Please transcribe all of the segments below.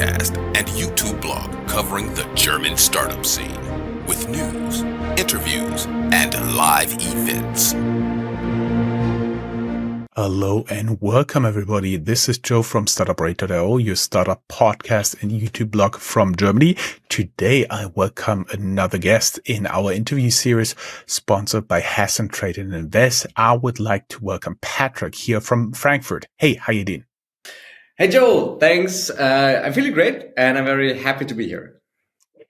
podcast and YouTube blog covering the German startup scene with news, interviews, and live events. Hello and welcome everybody. This is Joe from Startuprad.io, your startup podcast and YouTube blog from Germany. Today I welcome another guest in our interview series sponsored by Hessen Trade and Invest. I would like to welcome Patrick here from Frankfurt. Hey, how you doing? Hey Joe, thanks. I'm feeling great and I'm very happy to be here.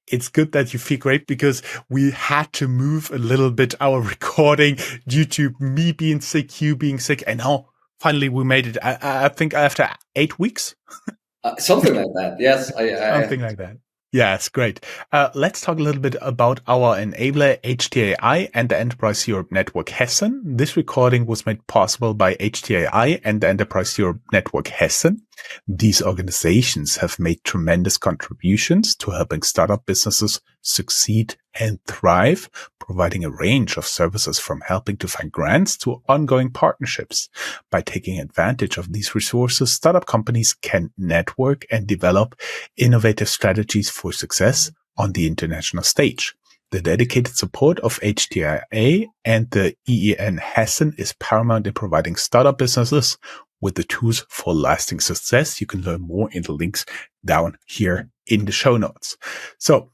It's good that you feel great because we had to move a little bit our recording due to me being sick, you being sick, and now finally we made it. I think after 8 weeks. Something like that. Yes. Something like that. Yes, great. Let's talk a little bit about our enabler, HTAI, and the Enterprise Europe Network Hessen. This recording was made possible by HTAI and the Enterprise Europe Network Hessen. These organizations have made tremendous contributions to helping startup businesses succeed and thrive, providing a range of services from helping to find grants to ongoing partnerships. By taking advantage of these resources, startup companies can network and develop innovative strategies for success on the international stage. The dedicated support of HTIA and the EEN Hessen is paramount in providing startup businesses with the tools for lasting success. You can learn more in the links down here in the show notes. So,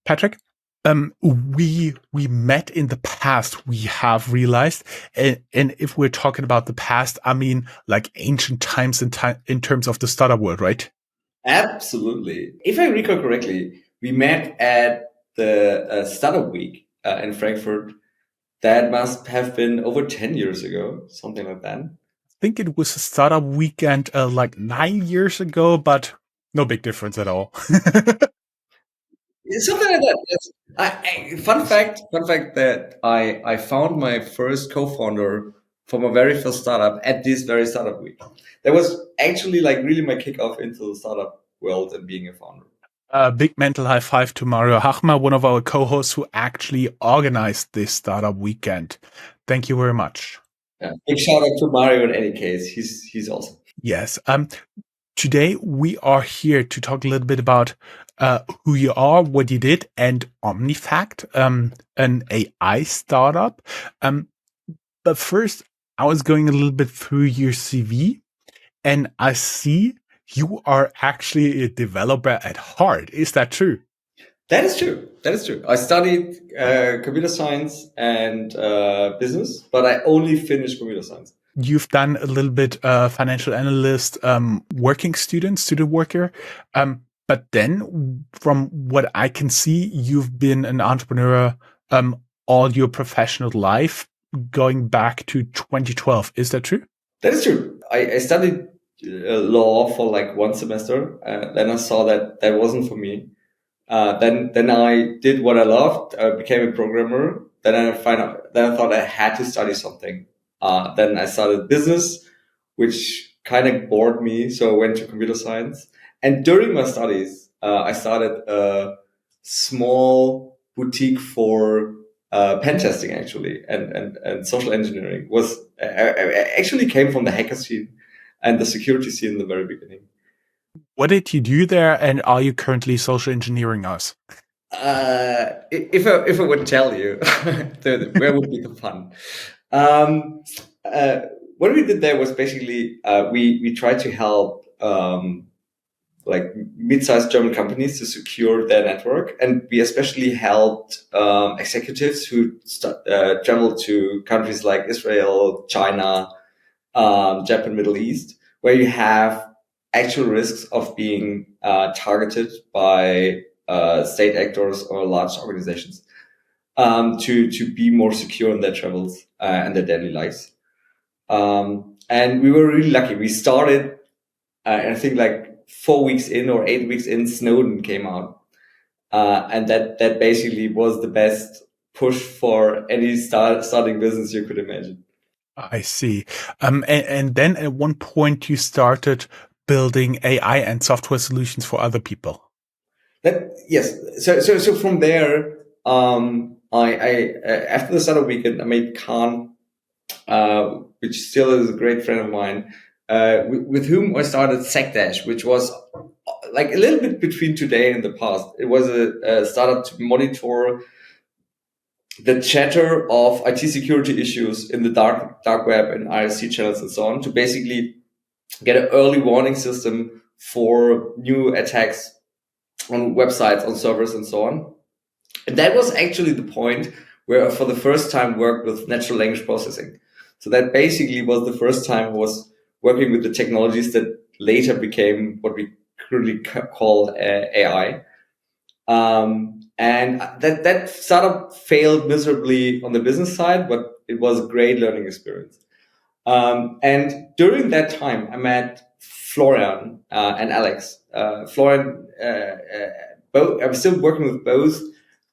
Patrick, we met in the past, we have realized, and if we're talking about the past, I mean like ancient times in terms of the startup world, right? Absolutely. If I recall correctly, we met at the Startup Week in Frankfurt. That must have been over 10 years ago, something like that. I think it was a startup weekend like 9 years ago, but no big difference at all. Something like that. Yes. Fun fact that I found my first co-founder for my very first startup at this very startup week. That was actually like really my kickoff into the startup world and being a founder. Big mental high five to Mario Hachmer, one of our co-hosts who actually organized this startup weekend. Thank you very much. Yeah. Big shout out to Mario in any case. He's awesome. Yes. Today we are here to talk a little bit about who you are, what you did, and Omnifact, an AI startup. But first, I was going a little bit through your CV, and I see you are actually a developer at heart. Is that true? That is true. I studied computer science and business, but I only finished computer science. You've done a little bit financial analyst, student worker. But then from what I can see, you've been an entrepreneur all your professional life going back to 2012. Is that true? That is true. I studied law for like one semester. Then I saw that wasn't for me. Then I did what I loved. I became a programmer. Then I thought I had to study something. Then I started business, which kind of bored me. So I went to computer science. And during my studies, I started a small boutique for pen testing, actually, and social engineering. I actually came from the hacker scene and the security scene in the very beginning. What did you do there, and are you currently social engineering us? If I would tell you, where would be the fun? What we did there was basically we tried to help like mid-sized German companies to secure their network, and we especially helped executives who traveled to countries like Israel, China, Japan, Middle East, where you have actual risks of being targeted by state actors or large organizations to be more secure in their travels and their daily lives. And we were really lucky. We started, I think like 4 weeks in or 8 weeks in, Snowden came out. And that basically was the best push for any starting business you could imagine. I see. And then at one point you started building AI and software solutions for other people. Yes. So from there, I after the startup weekend, I made Khan, which still is a great friend of mine, with whom I started SecDash, which was like a little bit between today and the past. It was a startup to monitor the chatter of IT security issues in the dark web and IRC channels and so on, to basically get an early warning system for new attacks on websites, on servers, and so on. And that was actually the point where I, for the first time, worked with natural language processing. So that basically was the first time I was working with the technologies that later became what we currently call AI. And that startup failed miserably on the business side, but it was a great learning experience. And during that time, I met Florian and Alex. Florian, both, I'm still working with both.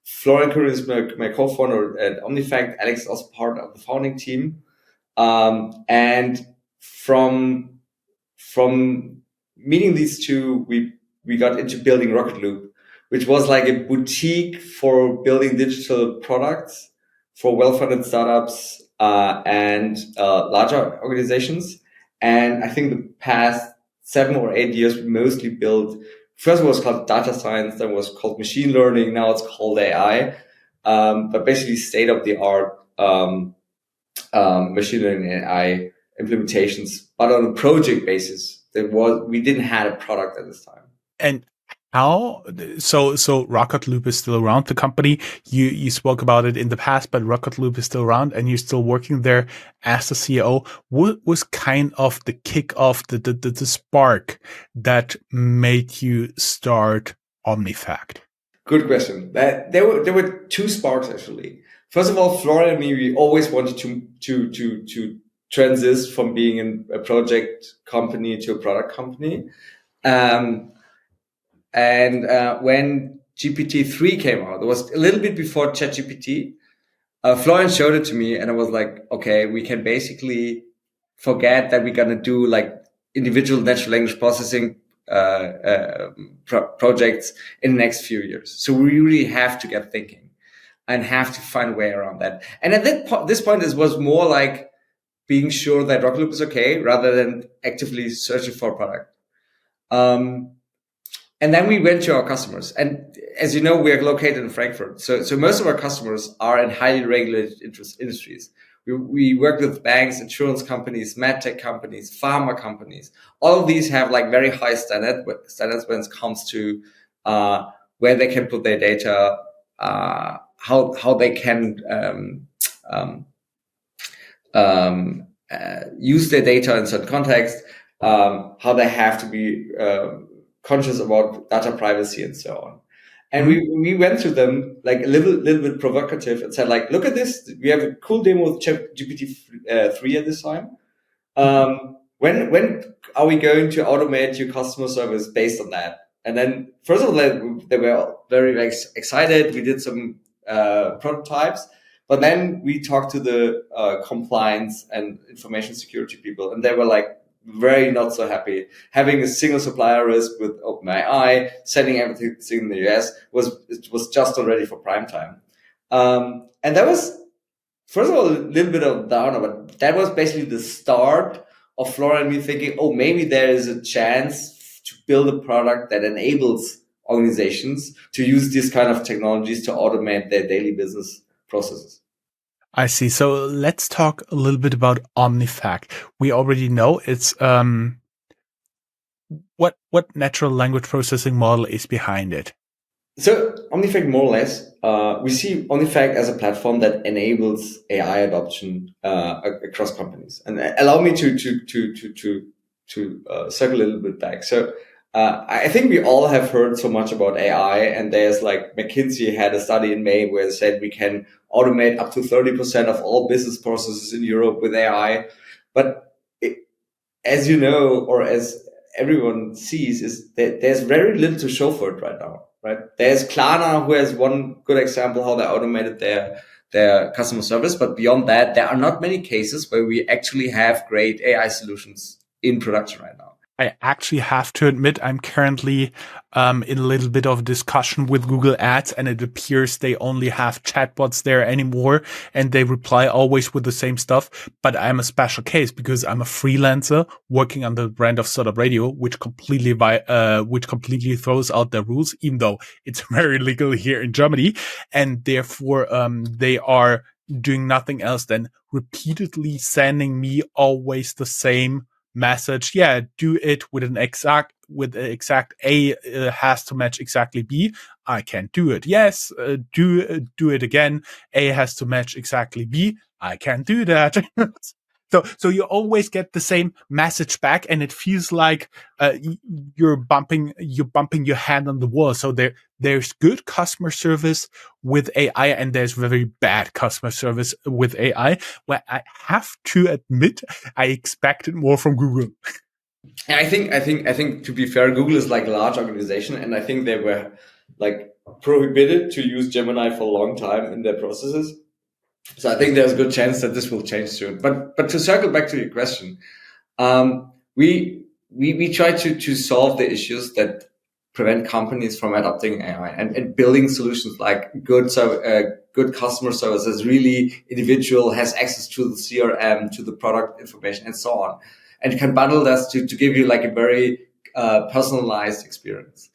Florian currently is my co-founder at Omnifact. Alex is also part of the founding team. And from meeting these two, we got into building Rocket Loop, which was like a boutique for building digital products for well-funded startups and larger organizations. And I think the past 7 or 8 years, we mostly built, first it was called data science, then it was called machine learning, now it's called AI, but basically state-of-the-art machine learning and AI implementations, but on a project basis. We didn't have a product at this time. And how, so Rocket Loop is still around, the company. You spoke about it in the past, but Rocket Loop is still around and you're still working there as the CEO. What was kind of the kickoff, the spark that made you start Omnifact? Good question. There were 2 sparks actually. First of all, Florian and me, we always wanted to transit from being a project company to a product company. And when GPT-3 came out, it was a little bit before ChatGPT. Florian showed it to me and I was like, okay, we can basically forget that we're going to do like individual natural language processing projects in the next few years. So we really have to get thinking and have to find a way around that. And at this point, it was more like being sure that Rocket Loop is okay rather than actively searching for a product. And then we went to our customers. And as you know, we are located in Frankfurt. So most of our customers are in highly regulated industries. We work with banks, insurance companies, medtech companies, pharma companies. All of these have like very high standards when it comes to where they can put their data, how they can use their data in certain contexts, how they have to be conscious about data privacy and so on. And we went through them like a little bit provocative and said like, look at this. We have a cool demo with GPT-3 at this time. When are we going to automate your customer service based on that? And then first of all, they were very excited. We did some prototypes, but then we talked to the compliance and information security people, and they were like, very not so happy. Having a single supplier risk with OpenAI, sending everything in the US was just already for prime time. And that was, first of all, a little bit of downer, but that was basically the start of Florian and me thinking, oh, maybe there is a chance to build a product that enables organizations to use these kind of technologies to automate their daily business processes. I see. So let's talk a little bit about Omnifact. We already know it's what natural language processing model is behind it. So Omnifact, more or less, we see Omnifact as a platform that enables AI adoption across companies. And allow me to circle a little bit back. So I think we all have heard so much about AI, and there's like McKinsey had a study in May where it said we can automate up to 30% of all business processes in Europe with AI. But as you know, or as everyone sees, is that there's very little to show for it right now, right? There's Klarna, who has one good example how they automated their customer service. But beyond that, there are not many cases where we actually have great AI solutions in production right now. I actually have to admit I'm currently in a little bit of discussion with Google Ads, and it appears they only have chatbots there anymore, and they reply always with the same stuff. But I'm a special case because I'm a freelancer working under the brand of Startuprad.io, which completely throws out their rules, even though it's very legal here in Germany, and therefore they are doing nothing else than repeatedly sending me always the same message. Yeah, do it with an exact A has to match exactly B. I can't do it. Yes, do it again. A has to match exactly B. I can't do that. So you always get the same message back, and it feels like you're bumping your hand on the wall. So there's good customer service with AI, and there's very bad customer service with AI. Where I have to admit, I expected more from Google. And I think to be fair, Google is like a large organization, and I think they were like prohibited to use Gemini for a long time in their processes. So I think there's a good chance that this will change soon. But to circle back to your question, we try to solve the issues that prevent companies from adopting AI and building solutions like good customer services, really individual, has access to the CRM, to the product information, and so on, and can bundle that to give you like a very personalized experience.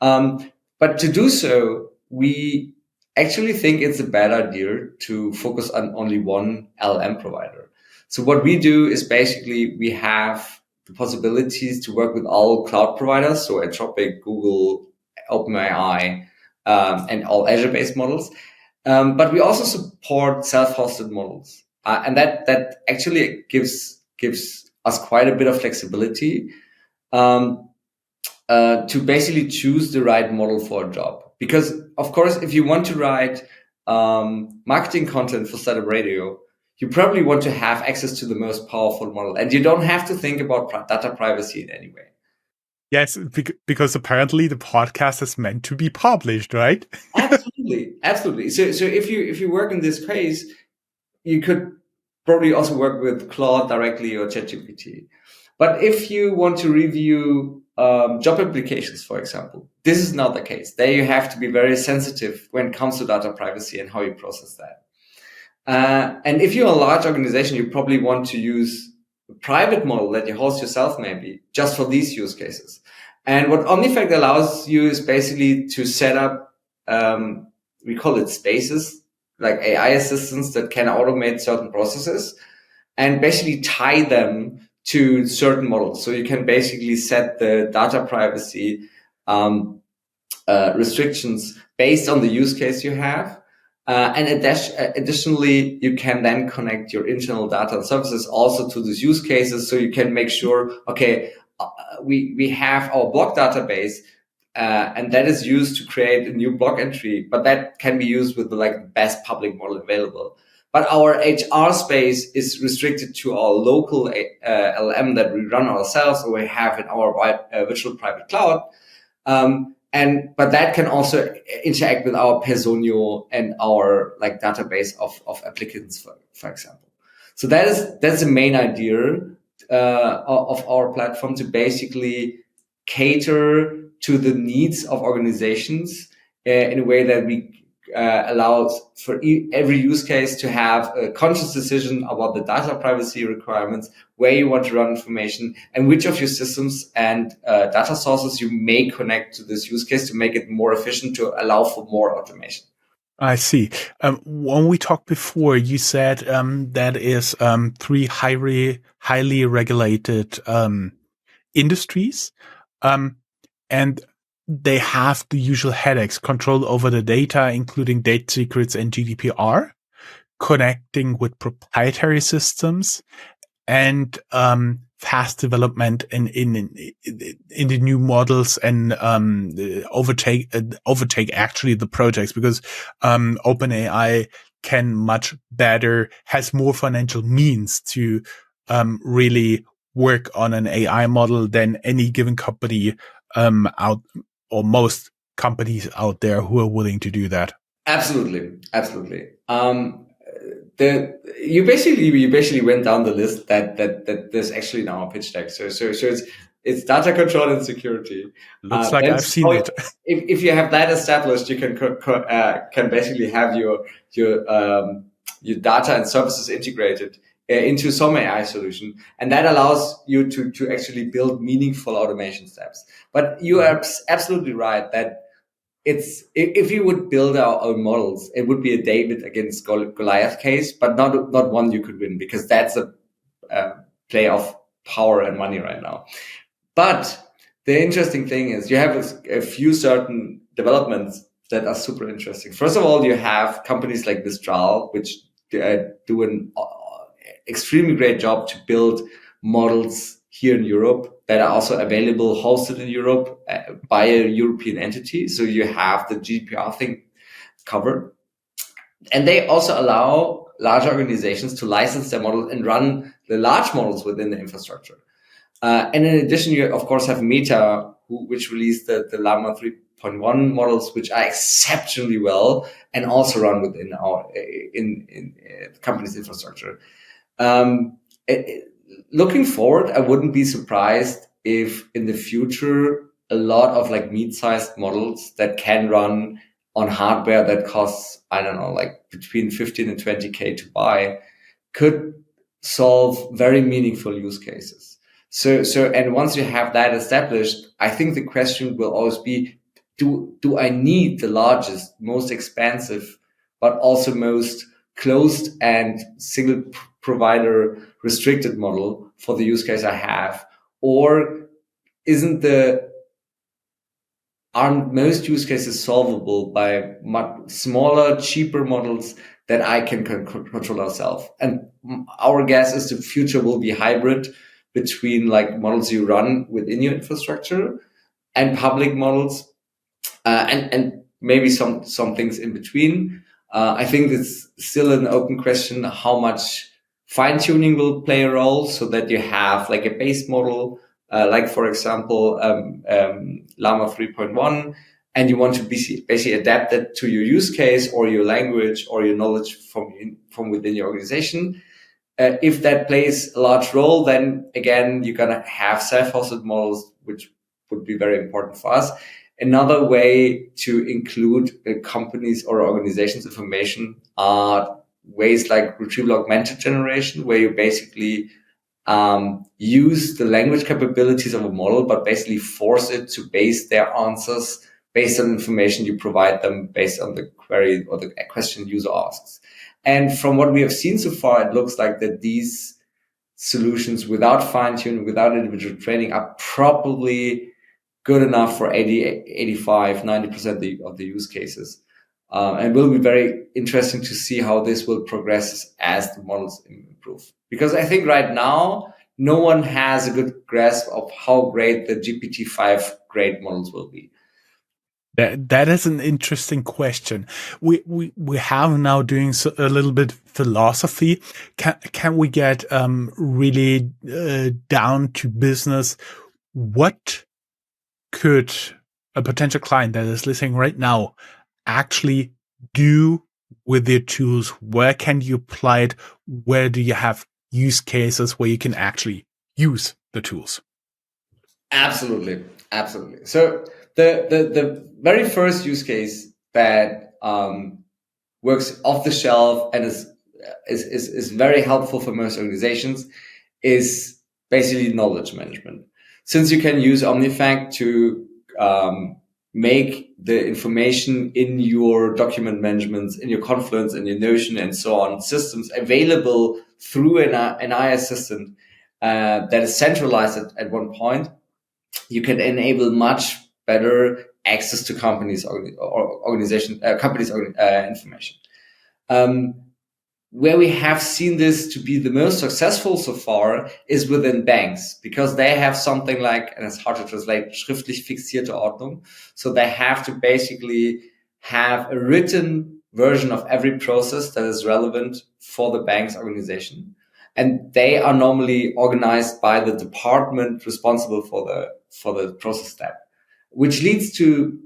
But to do so, we actually think it's a bad idea to focus on only one LLM provider. So what we do is basically we have the possibilities to work with all cloud providers, so Anthropic, Google, OpenAI, and all Azure-based models. But we also support self-hosted models, and that actually gives us quite a bit of flexibility to basically choose the right model for a job. Because of course, if you want to write marketing content for Startuprad.io, you probably want to have access to the most powerful model, and you don't have to think about data privacy in any way. Yes, because apparently the podcast is meant to be published, right? Absolutely. So if you work in this case, you could probably also work with Claude directly or ChatGPT. But if you want to review job applications, for example, this is not the case. There you have to be very sensitive when it comes to data privacy and how you process that. And if you're a large organization, you probably want to use a private model that you host yourself, maybe just for these use cases. And what Omnifact allows you is basically to set up, we call it spaces, like AI assistants that can automate certain processes and basically tie them to certain models. So you can basically set the data privacy restrictions based on the use case you have. And additionally, you can then connect your internal data and services also to these use cases. So you can make sure, okay, we have our block database, and that is used to create a new block entry, but that can be used with the like best public model available. But our HR space is restricted to our local LM that we run ourselves, or we have in our virtual private cloud. But that can also interact with our Personio and our like database of applicants, for example. So that's the main idea of our platform, to basically cater to the needs of organizations in a way that we allows for every use case to have a conscious decision about the data privacy requirements, where you want to run information, and which of your systems and data sources you may connect to this use case to make it more efficient, to allow for more automation. I see. When we talked before, you said that is three highly regulated industries, and they have the usual headaches: control over the data, including data secrets and GDPR, connecting with proprietary systems, and fast development in the new models, and overtake actually the projects, because OpenAI can much better, has more financial means to really work on an AI model than any given company out, or most companies out there who are willing to do that. Absolutely. You basically went down the list that there's actually in our pitch deck. So it's It's data control and security. Looks like I've seen it. If you have that established, you can basically have your data and services integrated into some AI solution, and that allows you to actually build meaningful automation steps. But you are absolutely right that if you would build our own models, it would be a David against Goliath case, but not one you could win, because that's a play of power and money right now. But the interesting thing is you have a few certain developments that are super interesting. First of all, you have companies like Mistral, which do an extremely great job to build models here in Europe that are also available, hosted in Europe by a European entity. So you have the GDPR thing covered. And they also allow large organizations to license their models and run the large models within the infrastructure. And in addition, you of course have Meta, which released the Llama 3.1 models, which are exceptionally well and also run within our in company's infrastructure. Looking forward, I wouldn't be surprised if in the future a lot of like mid-sized models that can run on hardware that costs, I don't know, like between 15 and 20K to buy, could solve very meaningful use cases. So, and once you have that established, I think the question will always be, do I need the largest, most expensive, but also most closed and single provider restricted model for the use case I have? Or aren't most use cases solvable by much smaller, cheaper models that I can control ourselves? And our guess is the future will be hybrid between like models you run within your infrastructure and public models, and maybe some things in between. I think it's still an open question how much fine tuning will play a role, so that you have like a base model, like for example, Llama 3.1, and you want to basically adapt it to your use case or your language or your knowledge from within your organization. If that plays a large role, then again, you're going to have self-hosted models, which would be very important for us. Another way to include companies or organizations' information are ways like retrieval augmented generation, where you basically use the language capabilities of a model, but basically force it to base their answers based on information you provide them based on the query or the question the user asks. And from what we have seen so far, it looks like that these solutions without fine-tuning, without individual training, are probably good enough for 80, 85, 90% of the use cases. And will be very interesting to see how this will progress as the models improve. Because I think right now, no one has a good grasp of how great the GPT-5 grade models will be. That is an interesting question. We have now doing a little bit philosophy. Can we get really down to business? What could a potential client that is listening right now actually do with their tools? Where can you apply it? Where do you have use cases where you can actually use the tools? Absolutely. So the very first use case that works off the shelf and is very helpful for most organizations is basically knowledge management. Since you can use Omnifact to make the information in your document management, in your Confluence, in your Notion, and so on systems available through an AI assistant that is centralized at one point, you can enable much better access to companies' information. Where we have seen this to be the most successful so far is within banks, because they have something like, and it's hard to translate, schriftlich fixierte Ordnung. So they have to basically have a written version of every process that is relevant for the bank's organization. And they are normally organized by the department responsible for the process step, which leads to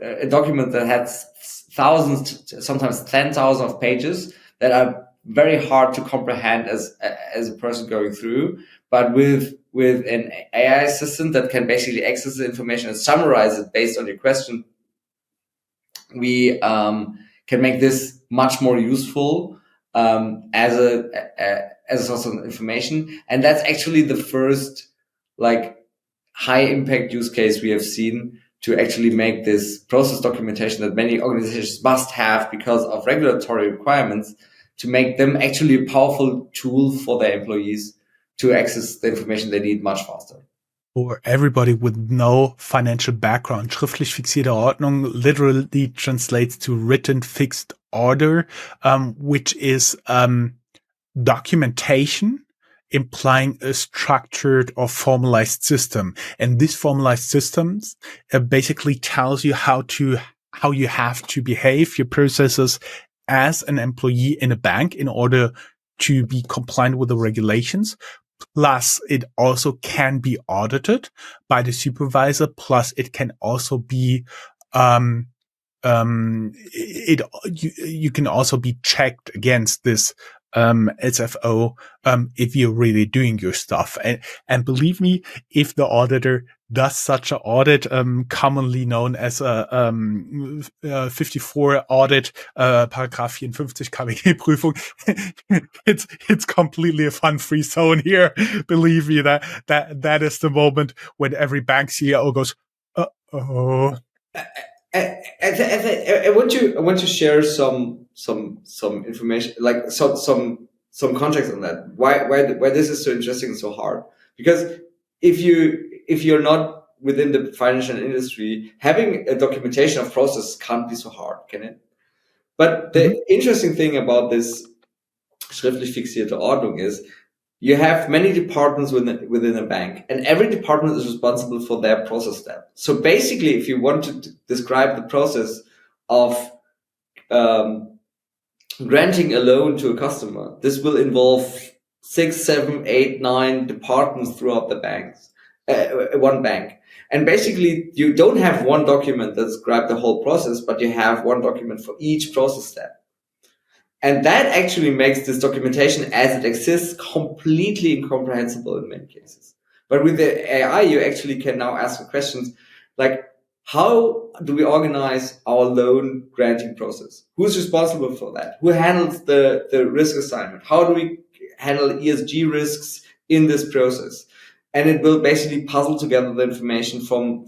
a document that has thousands, sometimes 10,000 of pages that are very hard to comprehend as a person going through. But with an AI assistant that can basically access the information and summarize it based on your question, we can make this much more useful as a source of information. And that's actually the first like high impact use case we have seen to actually make this process documentation that many organizations must have because of regulatory requirements, to make them actually a powerful tool for their employees to access the information they need much faster. For everybody with no financial background, schriftlich fixierte Ordnung literally translates to written fixed order, which is documentation implying a structured or formalized system. And this formalized systems basically tells you how you have to behave, your processes as an employee in a bank in order to be compliant with the regulations. Plus, it also can be audited by the supervisor. Plus, it can also be, you can also be checked against this, SFO, if you're really doing your stuff. And believe me, if the auditor does such an audit, commonly known as a 54 audit, Paragraph 54 KWG-Prüfung, it's completely a fun-free zone here. Believe me, that is the moment when every bank CEO goes, uh-oh. I want to share some information, like some context on that. Why this is so interesting and so hard? Because if you're not within the financial industry, having a documentation of process can't be so hard, can it? But the interesting thing about this schriftlich fixierte Ordnung is you have many departments within a bank, and every department is responsible for their process step. So basically, if you want to describe the process of granting a loan to a customer, this will involve 6, 7, 8, 9 departments throughout the banks, one bank. And basically, you don't have one document that describes the whole process, but you have one document for each process step. And that actually makes this documentation as it exists completely incomprehensible in many cases. But with the AI, you actually can now ask the questions like, how do we organize our loan granting process? Who's responsible for that? Who handles the risk assignment? How do we handle ESG risks in this process? And it will basically puzzle together the information from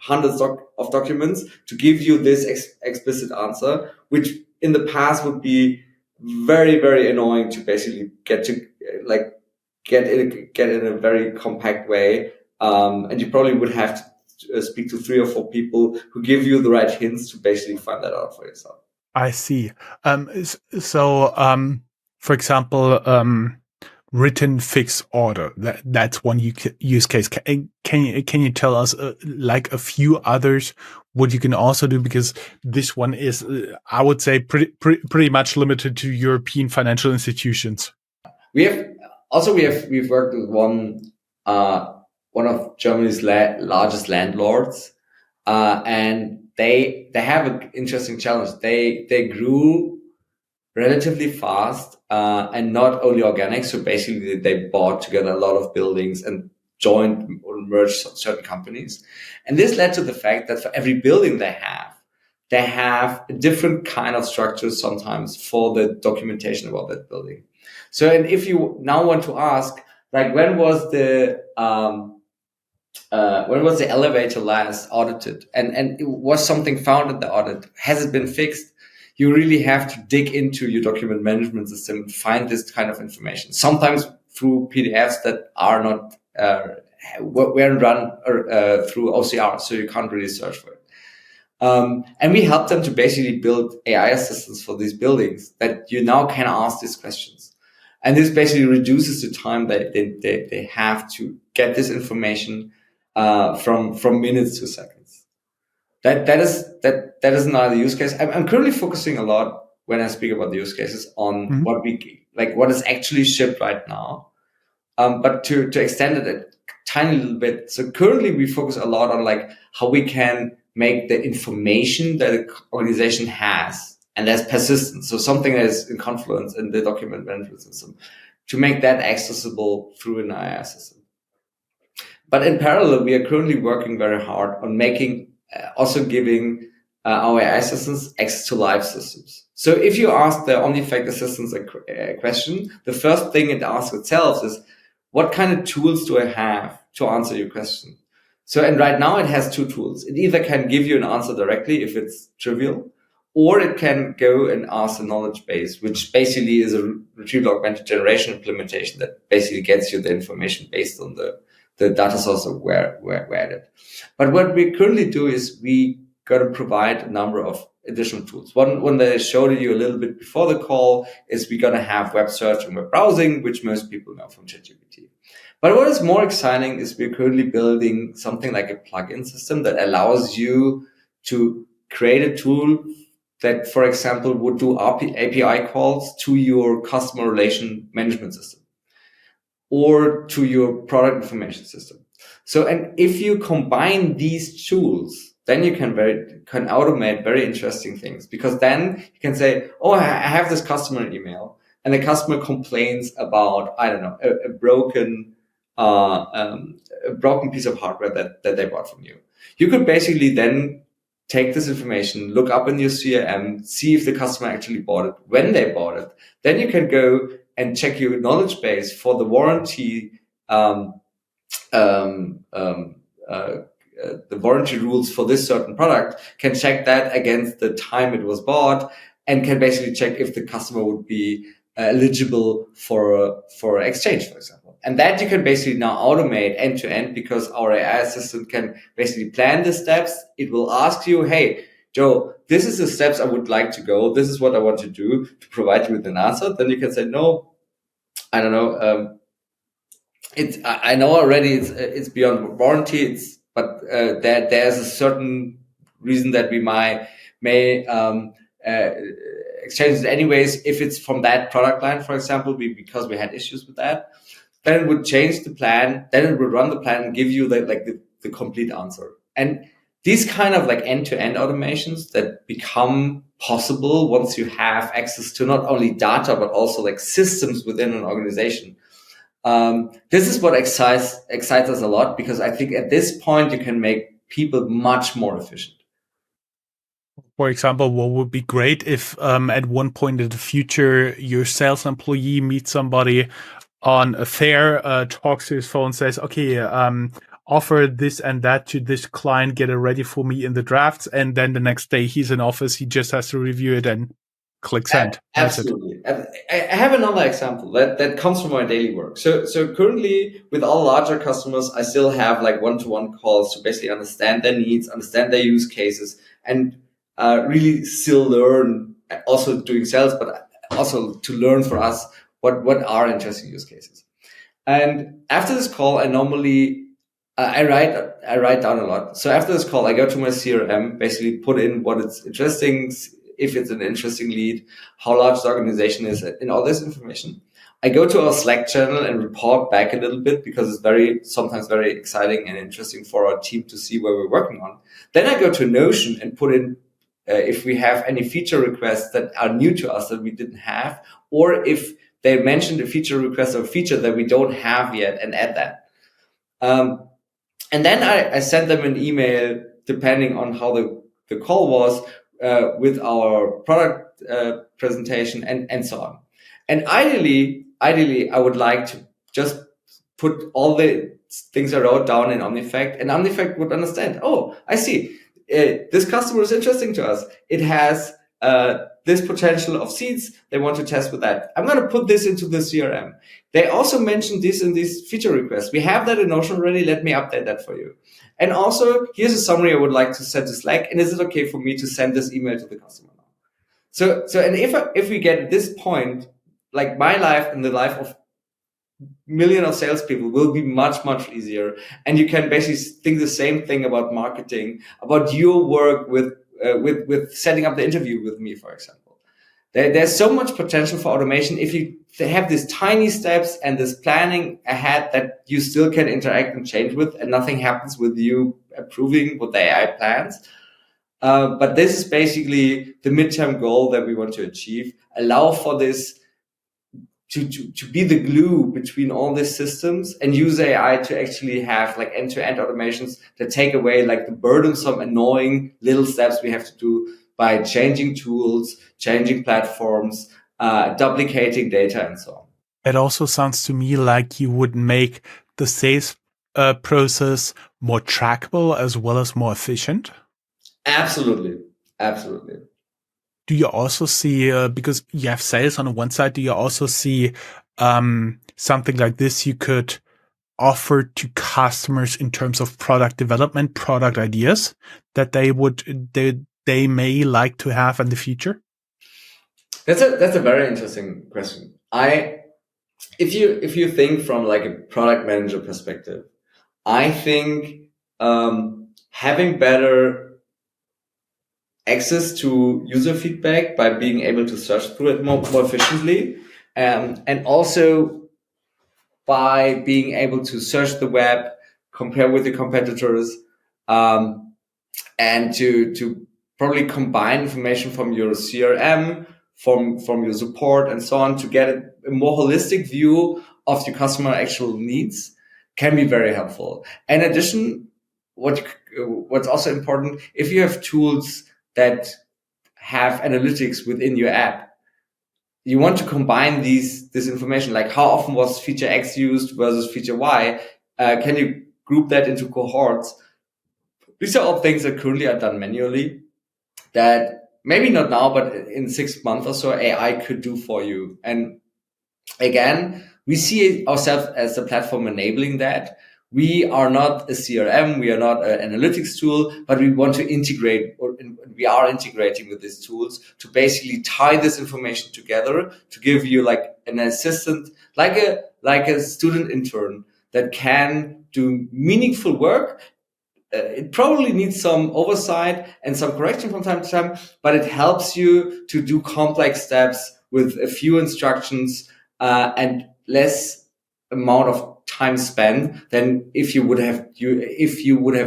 hundreds of documents to give you this explicit answer, which in the past would be very, very annoying to basically get in a very compact way. And you probably would have to speak to 3 or 4 people who give you the right hints to basically find that out for yourself. I see. For example, written fixed order. That's one use case. Can you tell us like a few others what you can also do? Because this one is, I would say, pretty much limited to European financial institutions. We've worked with one of Germany's largest landlords, and they have an interesting challenge. They grew relatively fast, and not only organic. So basically they bought together a lot of buildings and joined or merged certain companies. And this led to the fact that for every building they have a different kind of structure sometimes for the documentation about that building. So, and if you now want to ask, like, when was the elevator last audited, and was something found in the audit? Has it been fixed? You really have to dig into your document management system and find this kind of information. Sometimes through PDFs that are not weren't run through OCR, so you can't really search for it. And we help them to basically build AI assistants for these buildings that you now can ask these questions. And this basically reduces the time that they have to get this information from minutes to seconds. That is another use case. I'm currently focusing a lot when I speak about the use cases on what is actually shipped right now. But to extend it a tiny little bit. So currently we focus a lot on like how we can make the information that an organization has and there's persistence. So something that is in Confluence in the document management system, to make that accessible through an AI system. But in parallel, we are currently working very hard on making, also giving our AI assistants access to live systems. So if you ask the Omnifact assistants a question, the first thing it asks itself is, what kind of tools do I have to answer your question? So, and right now it has two tools. It either can give you an answer directly if it's trivial, or it can go and ask a knowledge base, which basically is a retrieval augmented generation implementation that basically gets you the information based on the data source of where it. But what we currently do is we got to provide a number of additional tools. One that I showed you a little bit before the call is we're going to have web search and web browsing, which most people know from ChatGPT. But what is more exciting is we're currently building something like a plugin system that allows you to create a tool that, for example, would do API calls to your customer relation management system or to your product information system. So, and if you combine these tools, then you can automate very interesting things, because then you can say, oh, I have this customer email, and the customer complains about, I don't know, a broken piece of hardware that they bought from you. You could basically then take this information, look up in your CRM, see if the customer actually bought it, when they bought it. Then you can go and check your knowledge base for the warranty, the warranty rules for this certain product, can check that against the time it was bought, and can basically check if the customer would be eligible for exchange, for example. And that you can basically now automate end to end, because our AI assistant can basically plan the steps. It will ask you, hey, Joe, this is the steps I would like to go. This is what I want to do to provide you with an answer. Then you can say, no, I don't know. I know already it's beyond warranty. But there's a certain reason that we may exchange it anyways. If it's from that product line, for example, because we had issues with that, then it would change the plan. Then it would run the plan and give you the complete answer. And these kind of like end-to-end automations that become possible once you have access to not only data, but also like systems within an organization. This is what excites us a lot, because I think at this point you can make people much more efficient. For example, what would be great if at one point in the future your sales employee meets somebody on a fair, talks to his phone, says, okay, offer this and that to this client, get it ready for me in the drafts, and then the next day he's in office, he just has to review it and click send. Absolutely. I have another example that comes from my daily work. So currently with all larger customers, I still have like one-to-one calls to basically understand their needs, understand their use cases, and really still learn, also doing sales, but also to learn for us what are interesting use cases. And after this call, I normally I write down a lot. So after this call, I go to my CRM, basically put in what is interesting, if it's an interesting lead, how large the organization is, and all this information. I go to our Slack channel and report back a little bit, because it's sometimes very exciting and interesting for our team to see where we're working on. Then I go to Notion and put in if we have any feature requests that are new to us that we didn't have, or if they mentioned a feature request or a feature that we don't have yet, and add that. And then I send them an email, depending on how the call was, with our product presentation and so on. And ideally, I would like to just put all the things I wrote down in Omnifact, and Omnifact would understand, oh, I see, this customer is interesting to us. It has this potential of seats. They want to test with that. I'm going to put this into the CRM. They also mentioned this in these feature requests. We have that in Notion already. Let me update that for you. And also, here's a summary I would like to send to Slack. And is it okay for me to send this email to the customer now? So, and if we get at this point, like my life and the life of millions of salespeople will be much, much easier. And you can basically think the same thing about marketing, about your work with setting up the interview with me, for example. There's so much potential for automation if you have these tiny steps and this planning ahead that you still can interact and change with, and nothing happens with you approving what the AI plans. But this is basically the midterm goal that we want to achieve. Allow for this to be the glue between all these systems, and use AI to actually have like end-to-end automations that take away like the burdensome, annoying little steps we have to do by changing tools, changing platforms, duplicating data, and so on. It also sounds to me like you would make the sales process more trackable as well as more efficient. Absolutely. Absolutely. Do you also see, because you have sales on the one side, do you also see something like this you could offer to customers in terms of product development, product ideas that they may like to have in the future? That's a very interesting question. If you think from like a product manager perspective, I think having better access to user feedback by being able to search through it more efficiently, and also by being able to search the web, compare with the competitors, and to probably combine information from your CRM, from your support, and so on, to get a more holistic view of your customer actual needs, can be very helpful. In addition, what's also important, if you have tools that have analytics within your app, you want to combine this information, like how often was feature X used versus feature Y. Can you group that into cohorts? These are all things that currently are done manually, that maybe not now, but in 6 months or so, AI could do for you. And again, we see ourselves as a platform enabling that. We are not a CRM, we are not an analytics tool, but we want to integrate, or we are integrating with these tools to basically tie this information together to give you like an assistant, like a student intern that can do meaningful work. It probably needs some oversight and some correction from time to time, but it helps you to do complex steps with a few instructions and less amount of time spent than if you would have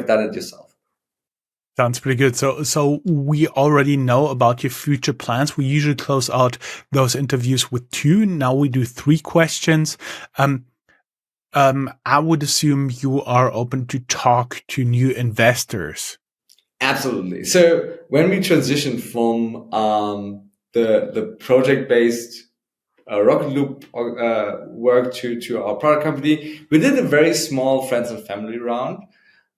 done it yourself. Sounds pretty good. So we already know about your future plans. We usually close out those interviews with 2. Now we do 3 questions. I would assume you are open to talk to new investors. Absolutely. So when we transitioned from the project-based Rocket Loop work to our product company, we did a very small friends and family round,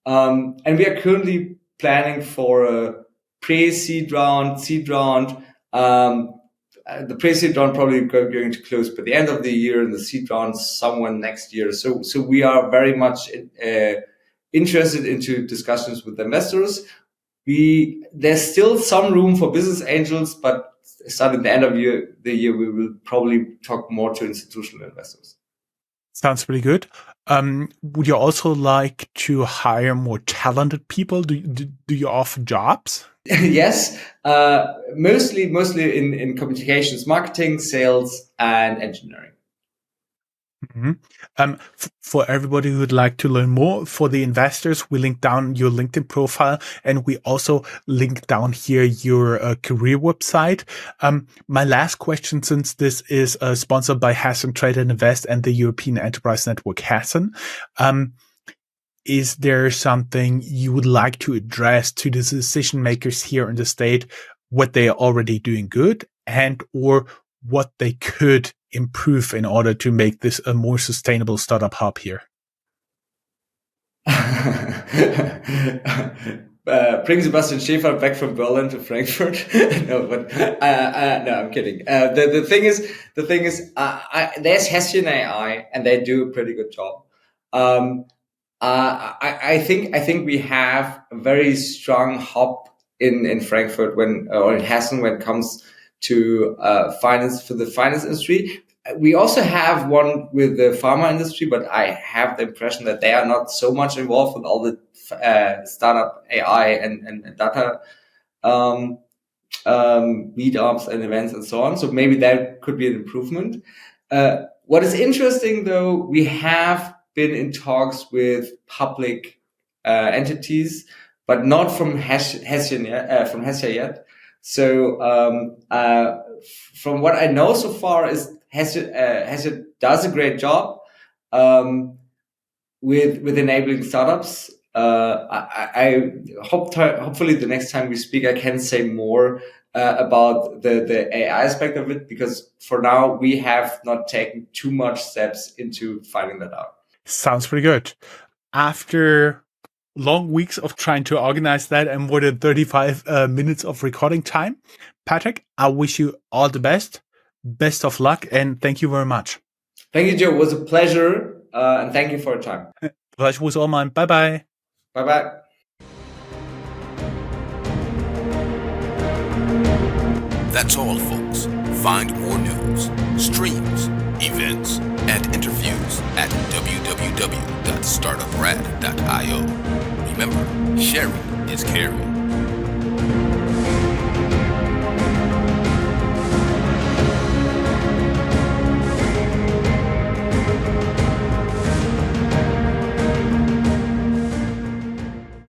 and we are currently planning for a pre-seed round, seed round. The pre-seed round probably going to close by the end of the year, and the seed round somewhere next year. So we are very much interested into discussions with investors. There's still some room for business angels, but starting the end of the year, we will probably talk more to institutional investors. Sounds pretty good. Would you also like to hire more talented people? Do you offer jobs? Yes, mostly in communications, marketing, sales, and engineering. Mm-hmm. For everybody who would like to learn more, for the investors, we link down your LinkedIn profile, and we also link down here your career website. My last question, since this is sponsored by Hessen Trade and Invest and the European Enterprise Network Hessen, is there something you would like to address to the decision makers here in the state, what they are already doing good, and or what they could improve in order to make this a more sustainable startup hub here? Bring Sebastian Schäfer back from Berlin to Frankfurt. No, I'm kidding. The thing is, there's Hessian AI, and they do a pretty good job. I think we have a very strong hub in Frankfurt or in Hessen when it comes to finance, for the finance industry. We also have one with the pharma industry, but I have the impression that they are not so much involved with all the startup AI and data meetups and events and so on. So maybe that could be an improvement. What is interesting, though, we have been in talks with public entities, but not from Hessian yet. So from what I know so far, is Hessian does a great job with enabling startups. I hopefully the next time we speak, I can say more about the AI aspect of it, because for now we have not taken too much steps into finding that out. Sounds pretty good. After long weeks of trying to organize that and more than 35 minutes of recording time, Patrick, I wish you all the best. Best of luck, and thank you very much. Thank you, Joe. It was a pleasure, and thank you for your time. Pleasure was all mine. Bye-bye. Bye-bye. That's all, folks. Find more news, streams, events, and interviews at www.startuprad.io. Remember, sharing is caring.